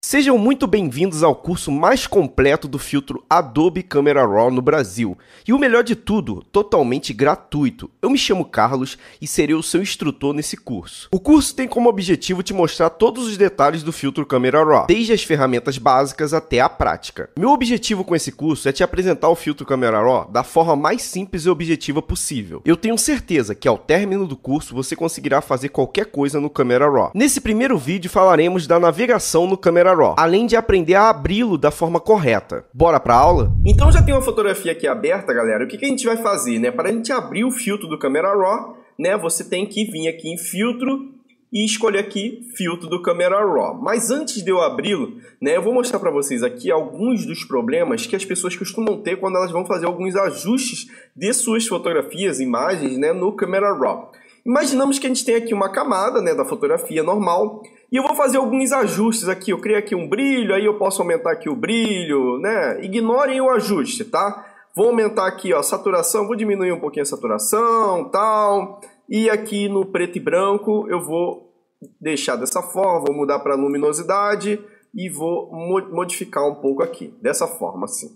Sejam muito bem-vindos ao curso mais completo do filtro Adobe Camera Raw no Brasil. E o melhor de tudo, totalmente gratuito. Eu me chamo Carlos e serei o seu instrutor nesse curso. O curso tem como objetivo te mostrar todos os detalhes do filtro Camera Raw, desde as ferramentas básicas até a prática. Meu objetivo com esse curso é te apresentar o filtro Camera Raw da forma mais simples e objetiva possível. Eu tenho certeza que ao término do curso você conseguirá fazer qualquer coisa no Camera Raw. Nesse primeiro vídeo falaremos da navegação no Camera Raw, além de aprender a abri-lo da forma correta. Bora pra aula? Então já tem uma fotografia aqui aberta, galera. O que a gente vai fazer, né? Para a gente abrir o filtro do Camera Raw, né? Você tem que vir aqui em filtro e escolher aqui filtro do Camera Raw. Mas antes de eu abri-lo, né? Eu vou mostrar para vocês aqui alguns dos problemas que as pessoas costumam ter quando elas vão fazer alguns ajustes de suas fotografias, imagens, né? No Camera Raw. Imaginamos que a gente tem aqui uma camada, né, da fotografia normal, e eu vou fazer alguns ajustes aqui. Eu criei aqui um brilho, aí eu posso aumentar aqui o brilho, né? Ignorem o ajuste, tá? Vou aumentar aqui, ó, saturação, vou diminuir um pouquinho a saturação, tal. E aqui no preto e branco eu vou deixar dessa forma, vou mudar para luminosidade e vou modificar um pouco aqui, dessa forma assim,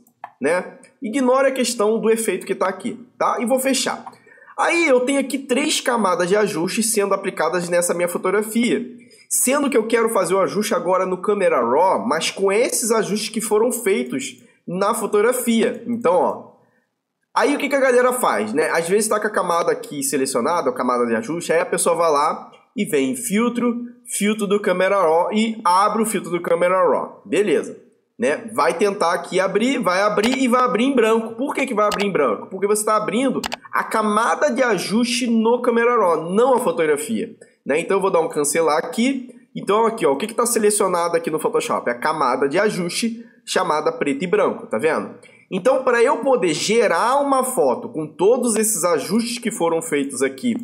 né? Ignore a questão do efeito que está aqui, tá? E vou fechar. Aí eu tenho aqui 3 camadas de ajuste sendo aplicadas nessa minha fotografia. Sendo que eu quero fazer o ajuste agora no Camera Raw, mas com esses ajustes que foram feitos na fotografia. Então, ó. Aí o que a galera faz, né? Às vezes está com a camada aqui selecionada, a camada de ajuste, aí a pessoa vai lá e vem em filtro, filtro do Camera Raw e abre o filtro do Camera Raw. Beleza. Né? Vai tentar aqui abrir, vai abrir e vai abrir em branco. Por que vai abrir em branco? Porque você está abrindo a camada de ajuste no Camera Raw, não a fotografia. Né? Então eu vou dar um cancelar aqui. Então aqui, ó, o que está selecionado aqui no Photoshop? É a camada de ajuste chamada preto e branco, tá vendo? Então para eu poder gerar uma foto com todos esses ajustes que foram feitos aqui,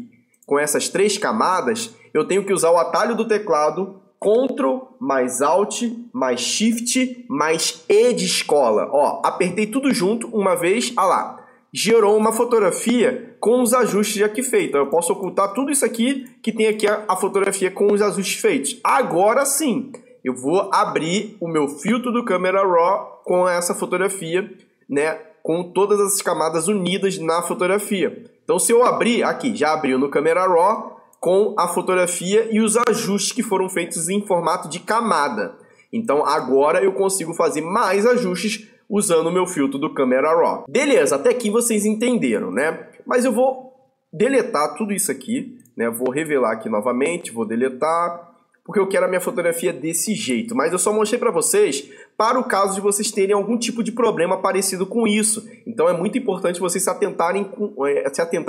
com essas 3 camadas, eu tenho que usar o atalho do teclado Ctrl mais Alt mais Shift mais E de escola. Ó, apertei tudo junto uma vez, ó lá. Gerou uma fotografia com os ajustes aqui feitos. Eu posso ocultar tudo isso aqui que tem aqui a fotografia com os ajustes feitos. Agora sim, eu vou abrir o meu filtro do Camera Raw com essa fotografia, né, com todas as camadas unidas na fotografia. Então se eu abrir aqui, já abriu no Camera Raw, com a fotografia e os ajustes que foram feitos em formato de camada. Então agora eu consigo fazer mais ajustes usando o meu filtro do Camera Raw. Beleza, até aqui vocês entenderam, né? Mas eu vou deletar tudo isso aqui, né? Vou revelar aqui novamente, vou deletar, porque eu quero a minha fotografia desse jeito. Mas eu só mostrei para vocês para o caso de vocês terem algum tipo de problema parecido com isso. Então é muito importante vocês se atentarem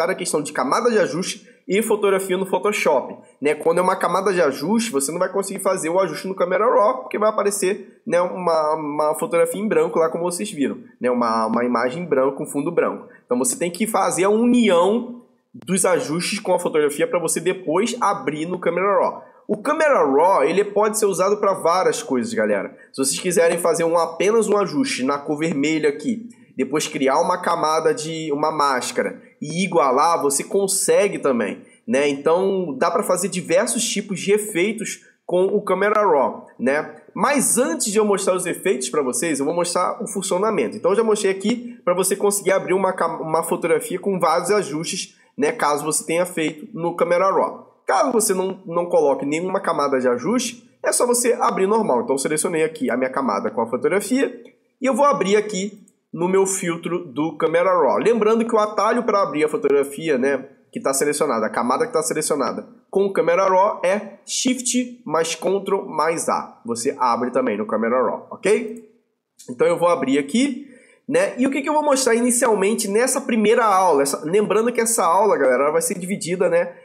à questão de camada de ajuste e fotografia no Photoshop. Né? Quando é uma camada de ajuste, você não vai conseguir fazer o ajuste no Camera Raw, porque vai aparecer, né, uma fotografia em branco lá, como vocês viram. Né? Uma imagem em branco com fundo branco. Então você tem que fazer a união dos ajustes com a fotografia para você depois abrir no Camera Raw. O Camera Raw, ele pode ser usado para várias coisas, galera. Se vocês quiserem fazer apenas um ajuste na cor vermelha aqui, depois criar uma camada de uma máscara e igualar, você consegue também, né? Então dá para fazer diversos tipos de efeitos com o Camera Raw, né? Mas antes de eu mostrar os efeitos para vocês, eu vou mostrar o funcionamento. Então eu já mostrei aqui para você conseguir abrir uma fotografia com vários ajustes, né? Caso você tenha feito no Camera Raw. Caso você não coloque nenhuma camada de ajuste, é só você abrir normal. Então eu selecionei aqui a minha camada com a fotografia e eu vou abrir aqui no meu filtro do Camera Raw. Lembrando que o atalho para abrir a fotografia, né, que está selecionada, a camada que está selecionada com o Camera Raw é Shift mais Ctrl mais A. Você abre também no Camera Raw, ok? Então eu vou abrir aqui, né? E o que eu vou mostrar inicialmente nessa primeira aula? Lembrando que essa aula, galera, ela vai ser dividida, né,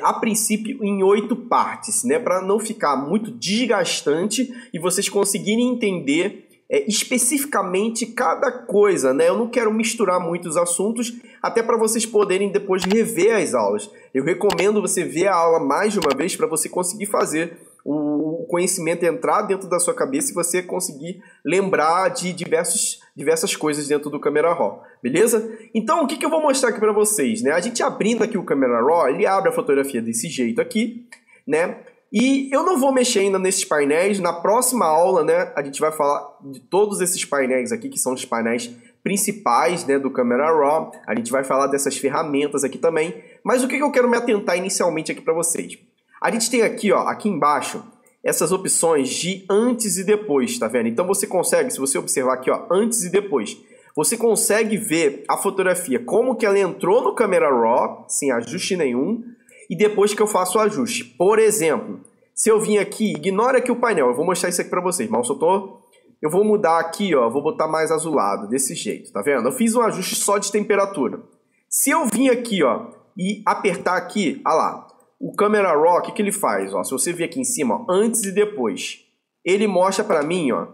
a princípio em 8 partes, né, para não ficar muito desgastante e vocês conseguirem entender especificamente cada coisa, né? Eu não quero misturar muitos assuntos, até para vocês poderem depois rever as aulas. Eu recomendo você ver a aula mais de uma vez para você conseguir fazer o conhecimento entrar dentro da sua cabeça e você conseguir lembrar de diversas coisas dentro do Camera Raw, beleza? Então, o que eu vou mostrar aqui para vocês, né? A gente abrindo aqui o Camera Raw, ele abre a fotografia desse jeito aqui, né? E eu não vou mexer ainda nesses painéis. Na próxima aula, né, a gente vai falar de todos esses painéis aqui, que são os painéis principais, né, do Camera Raw. A gente vai falar dessas ferramentas aqui também. Mas o que eu quero me atentar inicialmente aqui para vocês? A gente tem aqui, ó, aqui embaixo, essas opções de antes e depois, tá vendo? Então você consegue, se você observar aqui, ó, antes e depois, você consegue ver a fotografia, como que ela entrou no Camera Raw, sem ajuste nenhum, e depois que eu faço o ajuste. Por exemplo, se eu vim aqui, ignora aqui o painel, eu vou mostrar isso aqui para vocês, mal soltou? Eu vou mudar aqui, ó, vou botar mais azulado, desse jeito, tá vendo? Eu fiz um ajuste só de temperatura. Se eu vim aqui, ó, e apertar aqui, olha lá, o Camera Raw, o que ele faz? Ó, se você vir aqui em cima, ó, antes e depois, ele mostra para mim, ó,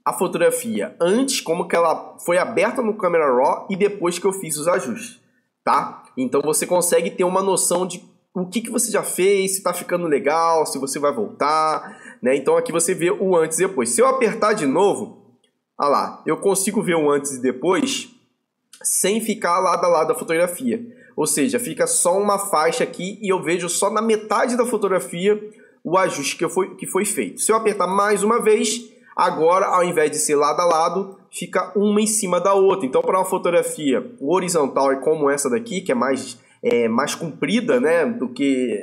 a fotografia antes, como que ela foi aberta no Camera Raw e depois que eu fiz os ajustes, tá? Então você consegue ter uma noção de o que você já fez, se está ficando legal, se você vai voltar, né? Então aqui você vê o antes e depois. Se eu apertar de novo, olha lá, eu consigo ver o antes e depois sem ficar lado a lado da fotografia. Ou seja, fica só uma faixa aqui e eu vejo só na metade da fotografia o ajuste que foi feito. Se eu apertar mais uma vez, agora, ao invés de ser lado a lado, fica uma em cima da outra. Então, para uma fotografia horizontal como essa daqui, que é mais comprida, né, do que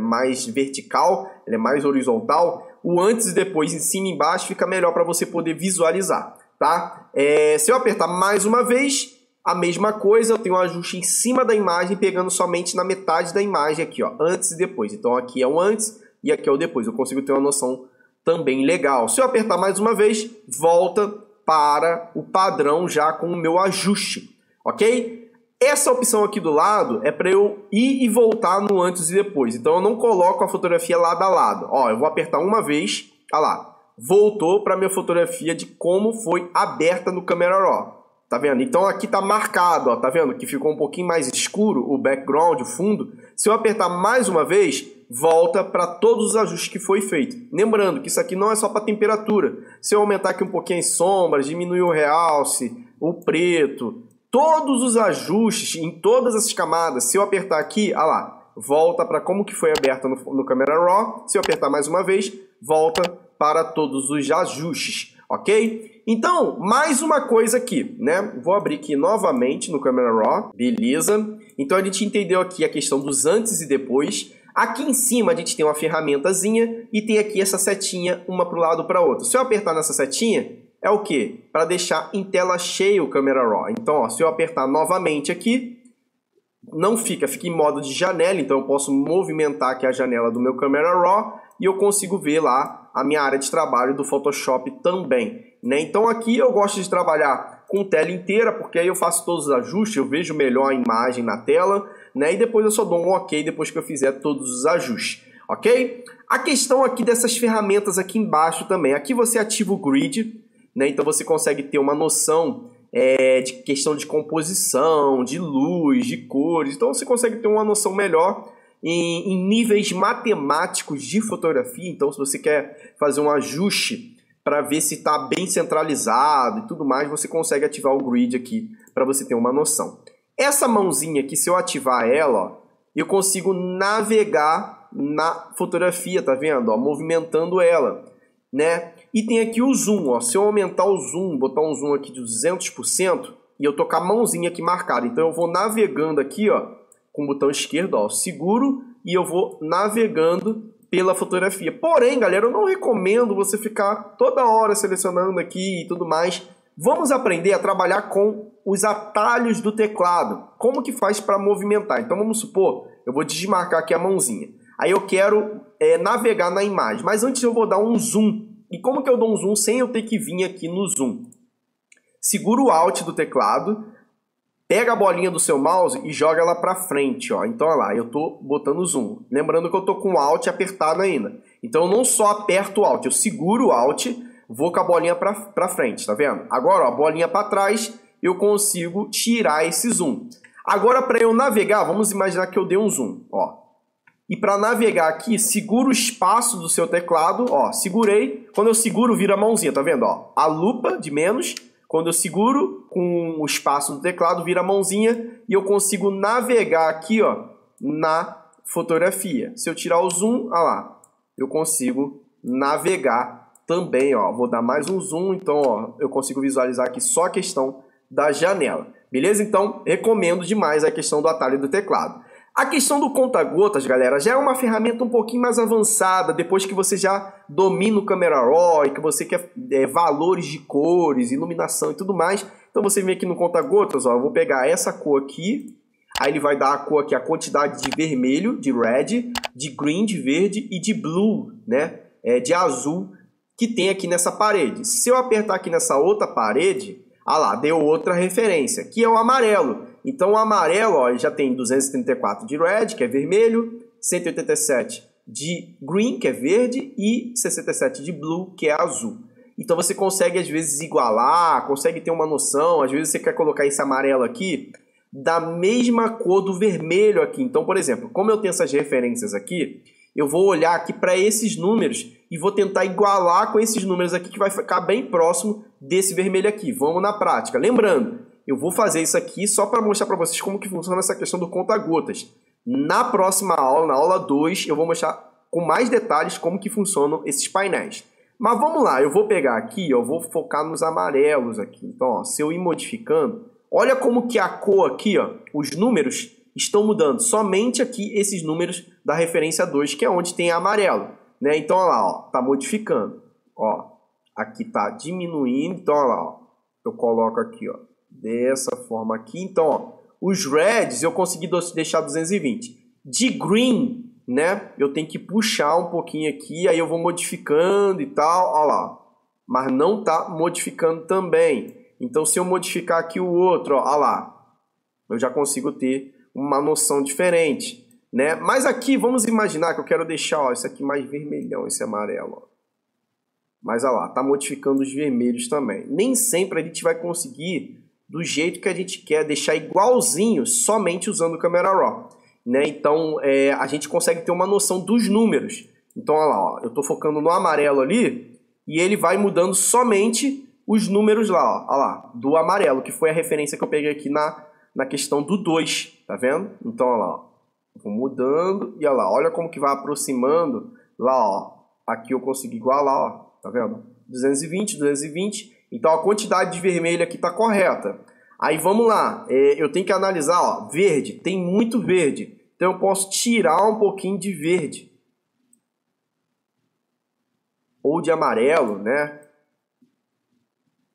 mais vertical, ela é mais horizontal, o antes e depois, em cima e embaixo, fica melhor para você poder visualizar, tá? Se eu apertar mais uma vez, a mesma coisa, eu tenho um ajuste em cima da imagem, pegando somente na metade da imagem aqui, ó, antes e depois. Então, aqui é o antes e aqui é o depois. Eu consigo ter uma noção também legal. Se eu apertar mais uma vez, volta para o padrão já com o meu ajuste, ok? Essa opção aqui do lado é para eu ir e voltar no antes e depois. Então eu não coloco a fotografia lado a lado. Ó, eu vou apertar uma vez, olha lá, voltou para a minha fotografia de como foi aberta no Camera Raw. Tá vendo? Então aqui tá marcado, ó, tá vendo? Que ficou um pouquinho mais escuro o background, o fundo. Se eu apertar mais uma vez, volta para todos os ajustes que foi feito. Lembrando que isso aqui não é só para temperatura. Se eu aumentar aqui um pouquinho as sombras, diminuir o realce, o preto, todos os ajustes em todas as camadas, se eu apertar aqui, olha lá, volta para como que foi aberta no Camera Raw. Se eu apertar mais uma vez, volta para todos os ajustes, ok? Então, mais uma coisa aqui, né? Vou abrir aqui novamente no Camera Raw, beleza? Então a gente entendeu aqui a questão dos antes e depois. Aqui em cima a gente tem uma ferramentazinha e tem aqui essa setinha, uma para o lado para outra. Se eu apertar nessa setinha, é o quê? Para deixar em tela cheia o Camera Raw. Então, ó, se eu apertar novamente aqui, não fica em modo de janela, então eu posso movimentar aqui a janela do meu Camera Raw e eu consigo ver lá a minha área de trabalho do Photoshop também, né? Então aqui eu gosto de trabalhar com tela inteira, porque aí eu faço todos os ajustes, eu vejo melhor a imagem na tela, né? E depois eu só dou um ok depois que eu fizer todos os ajustes, ok? A questão aqui dessas ferramentas aqui embaixo também, aqui você ativa o grid, né? Então você consegue ter uma noção de questão de composição, de luz, de cores, então você consegue ter uma noção melhor em níveis matemáticos de fotografia. Então se você quer fazer um ajuste para ver se está bem centralizado e tudo mais, você consegue ativar o grid aqui para você ter uma noção. Essa mãozinha aqui, se eu ativar ela, ó, eu consigo navegar na fotografia, tá vendo? Ó, movimentando ela, né? E tem aqui o zoom, ó. Se eu aumentar o zoom, botar um zoom aqui de 200%, e eu tô com a mãozinha aqui marcada, então eu vou navegando aqui, ó, com o botão esquerdo, ó, seguro, e eu vou navegando pela fotografia. Porém, galera, eu não recomendo você ficar toda hora selecionando aqui e tudo mais. Vamos aprender a trabalhar com os atalhos do teclado. Como que faz para movimentar? Então vamos supor, eu vou desmarcar aqui a mãozinha. Aí eu quero navegar na imagem, mas antes eu vou dar um zoom. E como que eu dou um zoom sem eu ter que vir aqui no zoom? Segura o Alt do teclado, pega a bolinha do seu mouse e joga ela para frente, ó. Então, olha lá, eu tô botando zoom. Lembrando que eu tô com o Alt apertado ainda. Então, eu não só aperto o Alt, eu seguro o Alt, vou com a bolinha para frente, tá vendo? Agora, ó, a bolinha para trás, eu consigo tirar esse zoom. Agora, para eu navegar, vamos imaginar que eu dei um zoom, ó. E para navegar aqui, segura o espaço do seu teclado, ó, segurei. Quando eu seguro, vira a mãozinha, tá vendo? Ó, a lupa de menos. Quando eu seguro com o espaço do teclado, vira a mãozinha e eu consigo navegar aqui, ó, na fotografia. Se eu tirar o zoom, olha lá, eu consigo navegar também, ó. Vou dar mais um zoom, então, ó, eu consigo visualizar aqui só a questão da janela. Beleza? Então, recomendo demais a questão do atalho do teclado. A questão do conta-gotas, galera, já é uma ferramenta um pouquinho mais avançada, depois que você já domina o Camera Raw e que você quer valores de cores, iluminação e tudo mais. Então você vem aqui no conta-gotas, ó, eu vou pegar essa cor aqui, aí ele vai dar a cor aqui, a quantidade de vermelho, de red, de green, de verde e de blue, né, de azul, que tem aqui nessa parede. Se eu apertar aqui nessa outra parede, ah lá, deu outra referência, que é o amarelo. Então o amarelo, ó, já tem 234 de red, que é vermelho, 187 de green, que é verde, e 67 de blue, que é azul. Então você consegue às vezes igualar, consegue ter uma noção, às vezes você quer colocar esse amarelo aqui da mesma cor do vermelho aqui. Então, por exemplo, como eu tenho essas referências aqui, eu vou olhar aqui para esses números e vou tentar igualar com esses números aqui, que vai ficar bem próximo desse vermelho aqui. Vamos na prática. Lembrando, eu vou fazer isso aqui só para mostrar para vocês como que funciona essa questão do conta-gotas. Na próxima aula, na aula 2, eu vou mostrar com mais detalhes como que funcionam esses painéis. Mas vamos lá, eu vou pegar aqui, eu vou focar nos amarelos aqui. Então, ó, se eu ir modificando, olha como que a cor aqui, ó, os números estão mudando. Somente aqui esses números da referência 2, que é onde tem amarelo, né? Então, olha lá, ó, tá modificando. Ó, aqui tá diminuindo, então, olha lá, ó, eu coloco aqui, ó, dessa forma aqui. Então, ó, os reds eu consegui deixar 220. De green, né, eu tenho que puxar um pouquinho aqui, aí eu vou modificando e tal, ó lá. Mas não tá modificando também. Então, se eu modificar aqui o outro, ó lá, eu já consigo ter uma noção diferente, né? Mas aqui, vamos imaginar que eu quero deixar, ó, isso aqui mais vermelhão, esse amarelo, ó. Mas, ó lá, tá modificando os vermelhos também. Nem sempre a gente vai conseguir do jeito que a gente quer, deixar igualzinho somente usando o Camera Raw, né? Então, a gente consegue ter uma noção dos números. Então, olha lá, ó, eu tô focando no amarelo ali e ele vai mudando somente os números lá, ó, olha lá, do amarelo, que foi a referência que eu peguei aqui na questão do 2, tá vendo? Então, olha lá, ó, vou mudando e olha lá, olha como que vai aproximando lá, ó, aqui eu consegui igualar, ó, tá vendo? 220, 220, então a quantidade de vermelho aqui tá correta. Aí vamos lá, eu tenho que analisar, ó, verde, tem muito verde, então eu posso tirar um pouquinho de verde. Ou de amarelo, né?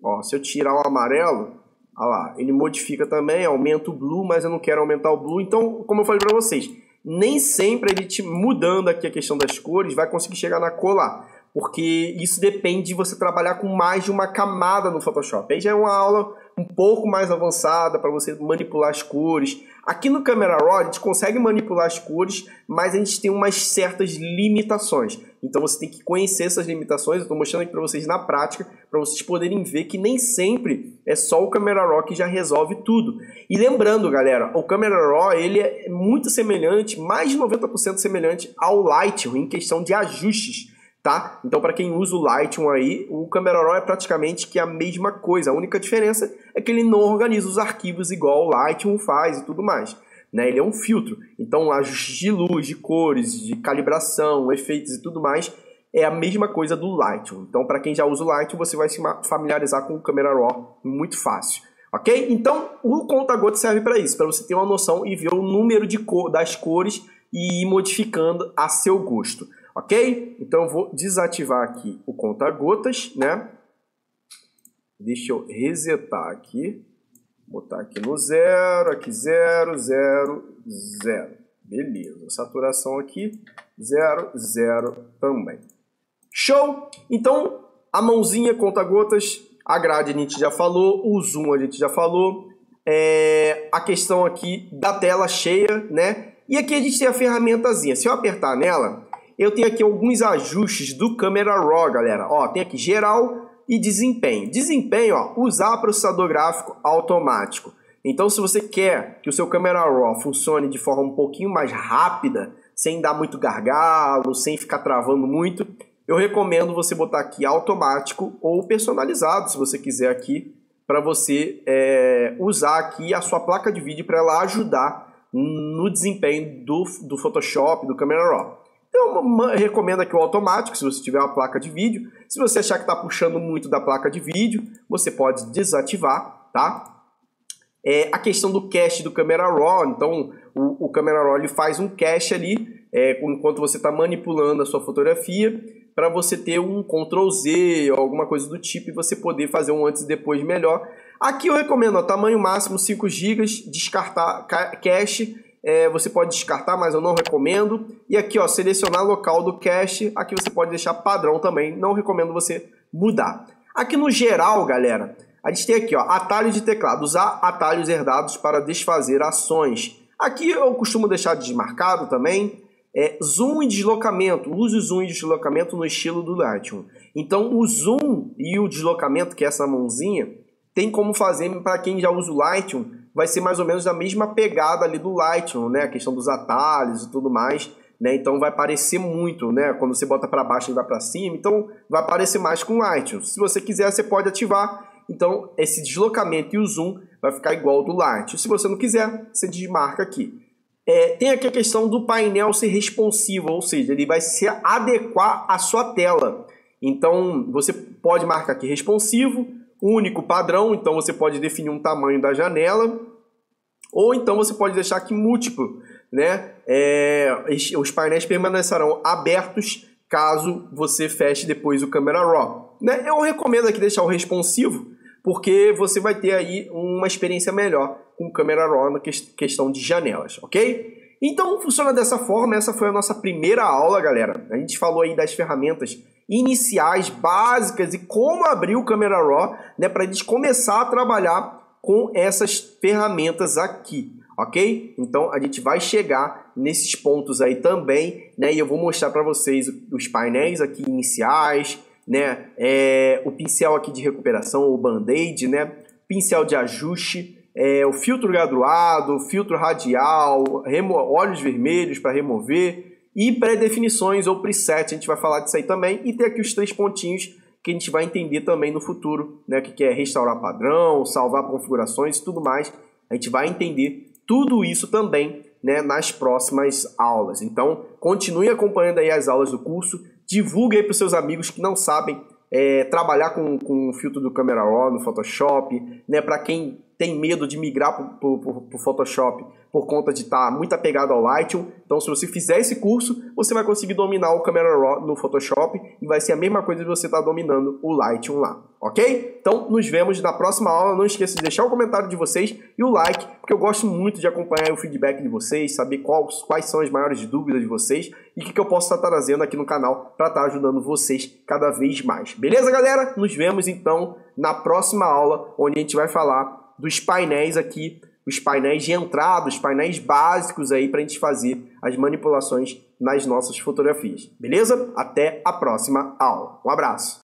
Ó, se eu tirar o amarelo, olha lá, ele modifica também, aumenta o blue, mas eu não quero aumentar o blue. Então, como eu falei para vocês, nem sempre a gente mudando aqui a questão das cores vai conseguir chegar na cor lá. Porque isso depende de você trabalhar com mais de uma camada no Photoshop. Aí já é uma aula um pouco mais avançada para você manipular as cores. Aqui no Camera Raw a gente consegue manipular as cores, mas a gente tem umas certas limitações. Então você tem que conhecer essas limitações. Eu estou mostrando aqui para vocês na prática, para vocês poderem ver que nem sempre é só o Camera Raw que já resolve tudo. E lembrando, galera, o Camera Raw ele é muito semelhante, mais de 90% semelhante ao Lightroom em questão de ajustes. Tá? Então, para quem usa o Lightroom aí, o Camera Raw é praticamente que a mesma coisa. A única diferença é que ele não organiza os arquivos igual o Lightroom faz e tudo mais, né? Ele é um filtro. Então, ajustes de luz, de cores, de calibração, efeitos e tudo mais é a mesma coisa do Lightroom. Então, para quem já usa o Lightroom, você vai se familiarizar com o Camera Raw muito fácil. Ok? Então, o conta-gotas serve para isso, para você ter uma noção e ver o número das cores e ir modificando a seu gosto. Ok? Então eu vou desativar aqui o conta-gotas, né? Deixa eu resetar aqui. Botar aqui no 0, aqui 0, 0, 0. Beleza. Saturação aqui 0, 0 também. Show! Então a mãozinha conta-gotas, a grade a gente já falou, o zoom a gente já falou, a questão aqui da tela cheia, né? E aqui a gente tem a ferramentazinha. Se eu apertar nela, eu tenho aqui alguns ajustes do Camera Raw, galera. Ó, tem aqui geral e desempenho. Desempenho, ó, usar processador gráfico automático. Então, se você quer que o seu Camera Raw funcione de forma um pouquinho mais rápida, sem dar muito gargalo, sem ficar travando muito, eu recomendo você botar aqui automático ou personalizado, se você quiser aqui, para você usar aqui a sua placa de vídeo para ela ajudar no desempenho do Photoshop, do Camera Raw. Então, eu recomendo aqui o automático, se você tiver uma placa de vídeo. Se você achar que está puxando muito da placa de vídeo, você pode desativar, tá? A questão do cache do Camera Raw, então o Camera Raw ele faz um cache ali, enquanto você está manipulando a sua fotografia, para você ter um Ctrl Z ou alguma coisa do tipo e você poder fazer um antes e depois melhor. Aqui eu recomendo, ó, tamanho máximo 5 GB, descartar cache, você pode descartar, mas eu não recomendo. E aqui, ó, selecionar local do cache, aqui você pode deixar padrão também, não recomendo você mudar. Aqui no geral, galera, a gente tem aqui, ó, atalhos de teclado, usar atalhos herdados para desfazer ações. Aqui eu costumo deixar desmarcado também. Zoom e deslocamento, use o zoom e deslocamento no estilo do Lightroom. Então o zoom e o deslocamento, que é essa mãozinha, tem como fazer, para quem já usa o Lightroom, vai ser mais ou menos da mesma pegada ali do Lightroom, né? A questão dos atalhos e tudo mais, né? Então vai parecer muito, né? Quando você bota para baixo e vai para cima, então vai parecer mais com o Lightroom. Se você quiser, você pode ativar. Então esse deslocamento e o zoom vai ficar igual ao do Lightroom. Se você não quiser, você desmarca aqui. Tem aqui a questão do painel ser responsivo, ou seja, ele vai se adequar à sua tela. Então você pode marcar aqui responsivo, único padrão, então você pode definir um tamanho da janela, ou então você pode deixar aqui múltiplo, né? Os painéis permanecerão abertos caso você feche depois o Camera Raw, né? Eu recomendo aqui deixar o responsivo, porque você vai ter aí uma experiência melhor com o Camera Raw na questão de janelas, ok? Então funciona dessa forma, essa foi a nossa primeira aula, galera. A gente falou aí das ferramentas iniciais, básicas e como abrir o Camera Raw, né, para a gente começar a trabalhar com essas ferramentas aqui, ok? Então a gente vai chegar nesses pontos aí também, né, e eu vou mostrar para vocês os painéis aqui iniciais, né, o pincel aqui de recuperação, o band-aid, né, pincel de ajuste, o filtro graduado, filtro radial, olhos vermelhos para remover e pré-definições ou preset, a gente vai falar disso aí também. E tem aqui os 3 pontinhos que a gente vai entender também no futuro, né, que é restaurar padrão, salvar configurações e tudo mais. A gente vai entender tudo isso também, né, nas próximas aulas. Então, continue acompanhando aí as aulas do curso, divulgue aí para os seus amigos que não sabem trabalhar com o filtro do Camera Raw no Photoshop, né, para quem tem medo de migrar para o Photoshop por conta de estar muito apegado ao Lightroom. Então, se você fizer esse curso, você vai conseguir dominar o Camera Raw no Photoshop e vai ser a mesma coisa de você estar dominando o Lightroom lá, ok? Então, nos vemos na próxima aula. Não esqueça de deixar o comentário de vocês e o like, porque eu gosto muito de acompanhar o feedback de vocês, saber quais são as maiores dúvidas de vocês e o que eu posso estar trazendo aqui no canal para estar ajudando vocês cada vez mais. Beleza, galera? Nos vemos, então, na próxima aula, onde a gente vai falar dos painéis aqui, os painéis de entrada, os painéis básicos aí para a gente fazer as manipulações nas nossas fotografias. Beleza? Até a próxima aula. Um abraço!